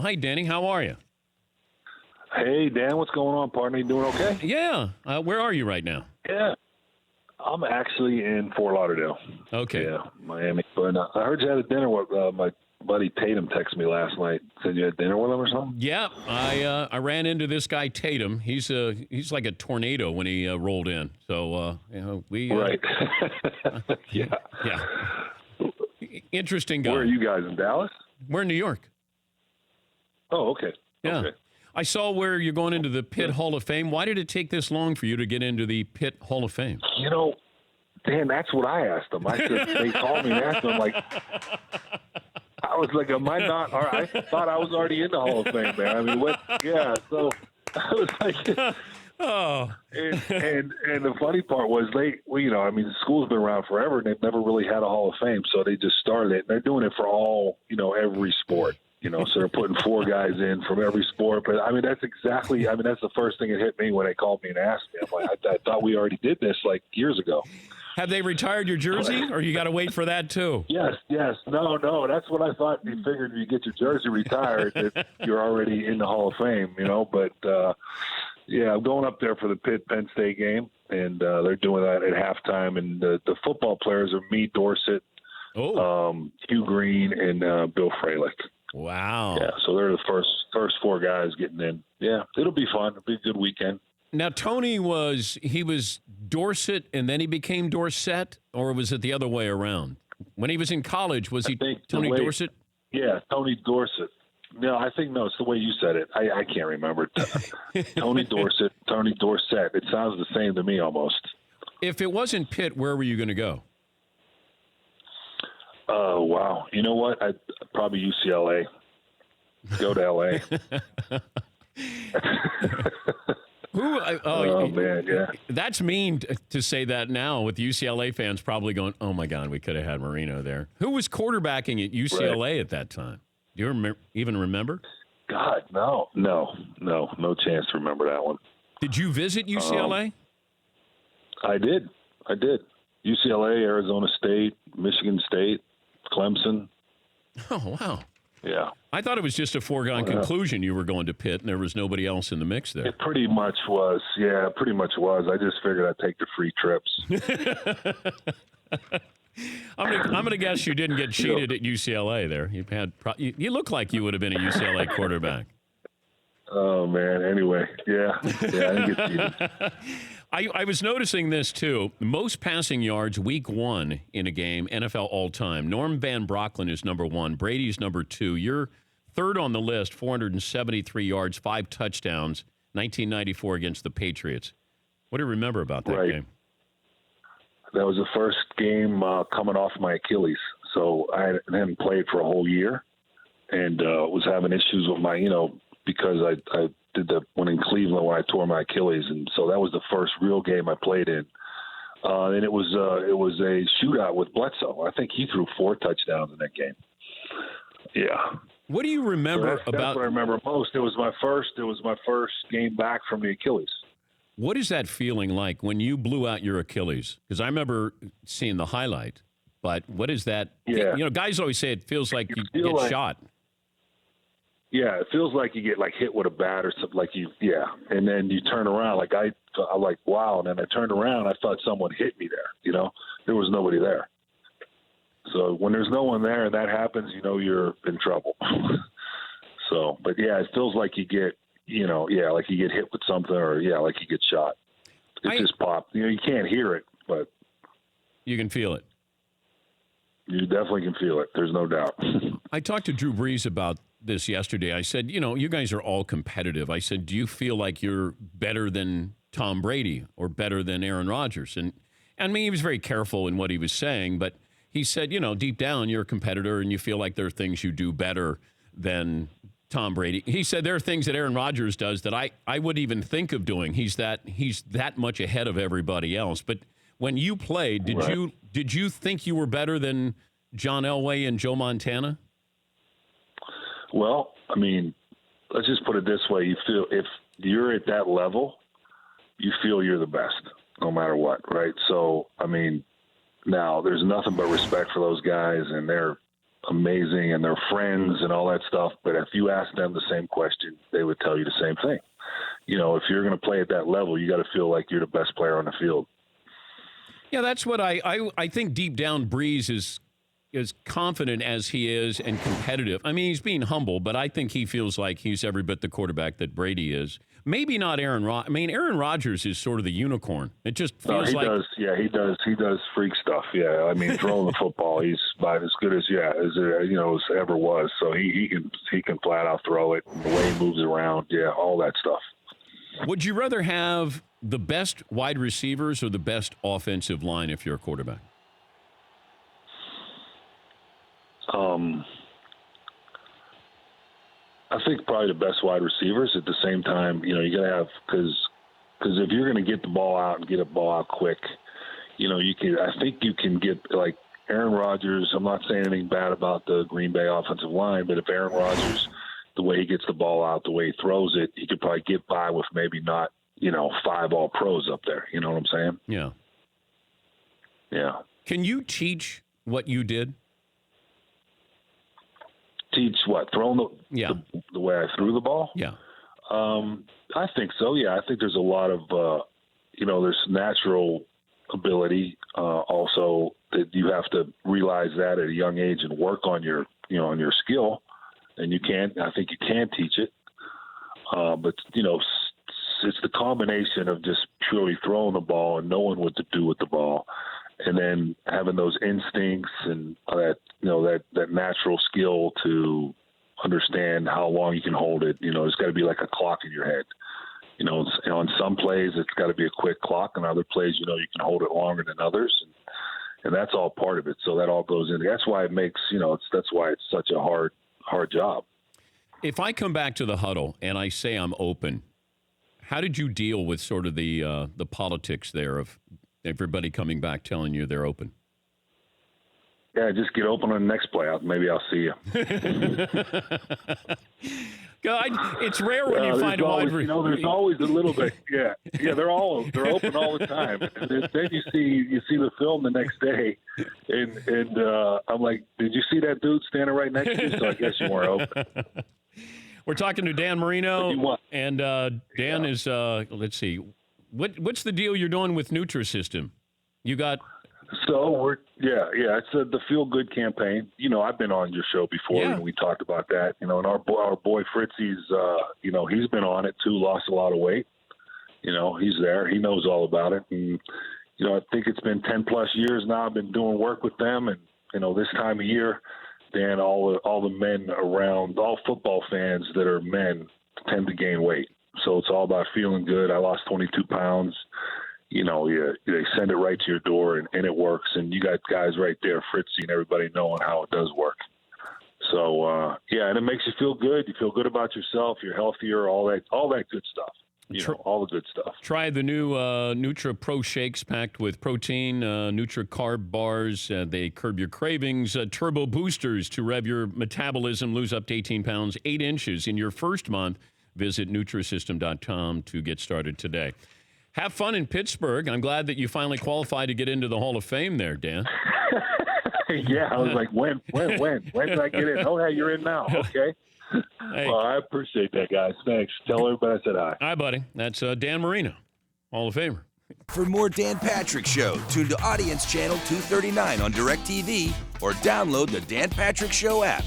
Hi, Danny. How are you? Hey, Dan, what's going on, partner? You doing okay? Yeah. Where are you right now? Yeah. I'm actually in Fort Lauderdale. Okay. Yeah, Miami. But I heard you had a dinner with my buddy Tatum texted me last night. Said you had dinner with him or something? Yeah. I ran into this guy, Tatum. He's like a tornado when he rolled in. So, we... Right. Yeah. Yeah. Interesting guy. Where are you guys, in Dallas? We're in New York. Oh, okay. Yeah. Okay. I saw where you're going into the Pitt Hall of Fame. Why did it take this long for you to get into the Pitt Hall of Fame? You know, Dan, that's what I asked them. I said, they called me and asked them, like, I was like, am I not? Or I thought I was already in the Hall of Fame, man. I mean, what? Yeah. So I was like, Oh. and the funny part was the school's been around forever and they've never really had a Hall of Fame. So they just started it. And they're doing it for all, every sport. So they're putting 4 guys in from every sport. But, that's the first thing that hit me when they called me and asked me. I'm like, I thought we already did this, like, years ago. Have they retired your jersey, or you got to wait for that, too? Yes. No, that's what I thought. You figured if you get your jersey retired that you're already in the Hall of Fame, But, I'm going up there for the Pitt-Penn State game, and they're doing that at halftime. And the football players are me, Dorsett, Hugh Green, and Bill Fralick. Wow. Yeah, so they're the first 4 guys getting in. Yeah, it'll be fun. It'll be a good weekend. Now, Tony was Dorsett and then he became Dorsett, or was it the other way around? When he was in college, was he Tony Dorsett? Yeah, Tony Dorsett. No, it's the way you said it. I can't remember. Tony Dorsett, Tony Dorsett. It sounds the same to me almost. If it wasn't Pitt, where were you going to go? Oh, wow. You know what? I'd probably UCLA. Go to LA. Man, yeah. That's mean to say that now, with UCLA fans probably going, oh, my God, we could have had Marino there. Who was quarterbacking at UCLA at that time? Do you even remember? God, no chance to remember that one. Did you visit UCLA? I did. UCLA, Arizona State, Michigan State, Clemson. Oh, wow. Yeah. I thought it was just a foregone conclusion you were going to Pitt and there was nobody else in the mix there. It pretty much was. Yeah, it pretty much was. I just figured I'd take the free trips. I'm going to guess you didn't get cheated at UCLA there. You look like you would have been a UCLA quarterback. Oh, man. Anyway, yeah, I didn't get cheated. I was noticing this, too. Most passing yards week 1 in a game, NFL all-time. Norm Van Brocklin is number 1. Brady's number 2. You're third on the list, 473 yards, 5 touchdowns, 1994 against the Patriots. What do you remember about that game? That was the first game coming off my Achilles. So I hadn't played for a whole year and was having issues with my, because I did the one in Cleveland when I tore my Achilles, and so that was the first real game I played in. And it was a shootout with Bledsoe. I think he threw 4 touchdowns in that game. Yeah. What do you remember That's what I remember most. It was my first game back from the Achilles. What is that feeling like when you blew out your Achilles? Because I remember seeing the highlight, but what is that? Yeah. Guys always say it feels like you get shot. Yeah, it feels like you get hit with a bat or something. And then you turn around. I'm like, wow. And then I turned around. I thought someone hit me there. There was nobody there. So when there's no one there and that happens, you're in trouble. So, but yeah, it feels like you get, like you get hit with something or like you get shot. It just popped. You can't hear it, but you can feel it. You definitely can feel it. There's no doubt. I talked to Drew Brees about this yesterday. I said, you guys are all competitive. I said, do you feel like you're better than Tom Brady or better than Aaron Rodgers? And he was very careful in what he was saying, but he said, deep down, you're a competitor and you feel like there are things you do better than Tom Brady. He said there are things that Aaron Rodgers does that I wouldn't even think of doing. He's that much ahead of everybody else. But when you played, did you think you were better than John Elway and Joe Montana? Well, let's just put it this way. You feel if you're at that level, you feel you're the best, no matter what, right? So, now there's nothing but respect for those guys, and they're amazing and they're friends and all that stuff. But if you ask them the same question, they would tell you the same thing. If you're going to play at that level, you got to feel like you're the best player on the field. Yeah, that's what I think deep down Breeze is as confident as he is and competitive. I mean, he's being humble, but I think he feels like he's every bit the quarterback that Brady is. Maybe not Aaron Rodgers. I mean, Aaron Rodgers is sort of the unicorn. It just feels he like does. Yeah, he does. He does freak stuff. Yeah, I mean, throwing the football, he's about as good as as ever was. So he can flat out throw it. And the way he moves around, yeah, all that stuff. Would you rather have the best wide receivers or the best offensive line if you're a quarterback? I think probably the best wide receivers. At the same time, you got to have because if you're going to get the ball out and get a ball out quick, you can. I think you can get like Aaron Rodgers. I'm not saying anything bad about the Green Bay offensive line, but if Aaron Rodgers, the way he gets the ball out, the way he throws it, he could probably get by with maybe not 5 All-Pros up there. You know what I'm saying? Yeah. Yeah. Can you teach what you did? Teach what? Throwing the way I threw the ball? Yeah. I think so. Yeah, I think there's a lot of there's natural ability. Also, that you have to realize that at a young age and work on your on your skill. And I think you can teach it. But it's the combination of just purely throwing the ball and knowing what to do with the ball, and then having those instincts and that natural skill to understand how long you can hold it. It's got to be like a clock in your head. On some plays it's got to be a quick clock, and other plays you can hold it longer than others, and that's all part of it. So that all goes in. That's why it makes that's why it's such a hard job. If I come back to the huddle and I say I'm open, how did you deal with sort of the politics there of everybody coming back telling you they're open? Yeah, just get open on the next play. Maybe I'll see you. It's rare when you find a wide receiver. There's always a little bit. Yeah, they're open all the time. And then you see the film the next day, and I'm like, did you see that dude standing right next to you? So I guess you weren't open. We're talking to Dan Marino, and Dan is. Let's see, what's the deal you're doing with Nutrisystem? You got. So it's the Feel Good campaign. I've been on your show before, and we talked about that. And our boy Fritzy's, he's been on it too. Lost a lot of weight. He's there. He knows all about it. And I think it's been 10+ years now. I've been doing work with them, and this time of year, Dan, all the men around, all football fans that are men tend to gain weight. So it's all about feeling good. I lost 22 pounds. They send it right to your door, and it works. And you got guys right there, Fritzy, and everybody knowing how it does work. So, and it makes you feel good. You feel good about yourself. You're healthier, all that good stuff. All the good stuff. Try the new Nutra Pro Shakes packed with protein, Nutra Carb Bars. They curb your cravings. Turbo Boosters to rev your metabolism. Lose up to 18 pounds, 8 inches in your first month. Visit Nutrisystem.com to get started today. Have fun in Pittsburgh. I'm glad that you finally qualified to get into the Hall of Fame there, Dan. Yeah, I was like, when did I get in? Oh, yeah, you're in now. Okay. Hey. Well, I appreciate that, guys. Thanks. Tell everybody I said hi. Hi, buddy. That's Dan Marino, Hall of Famer. For more Dan Patrick Show, tune to Audience Channel 239 on DirecTV or download the Dan Patrick Show app.